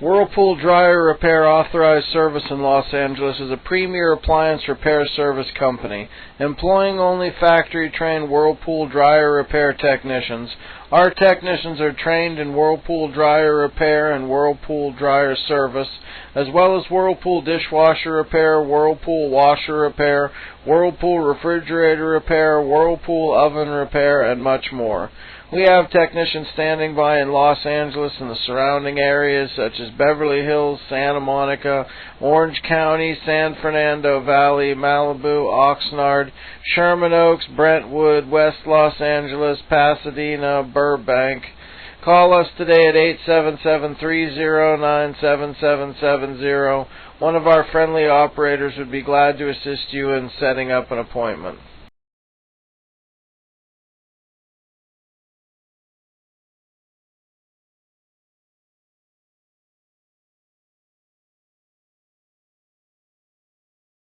Whirlpool Dryer Repair Authorized Service in Los Angeles is a premier appliance repair service company, employing only factory-trained Whirlpool dryer repair technicians. Our technicians are trained in Whirlpool dryer repair and Whirlpool dryer service, as well as Whirlpool dishwasher repair, Whirlpool washer repair, Whirlpool refrigerator repair, Whirlpool oven repair, and much more. We have technicians standing by in Los Angeles and the surrounding areas such as Beverly Hills, Santa Monica, Orange County, San Fernando Valley, Malibu, Oxnard, Sherman Oaks, Brentwood, West Los Angeles, Pasadena, Burbank. Call us today at 877-309-7770. One of our friendly operators would be glad to assist you in setting up an appointment.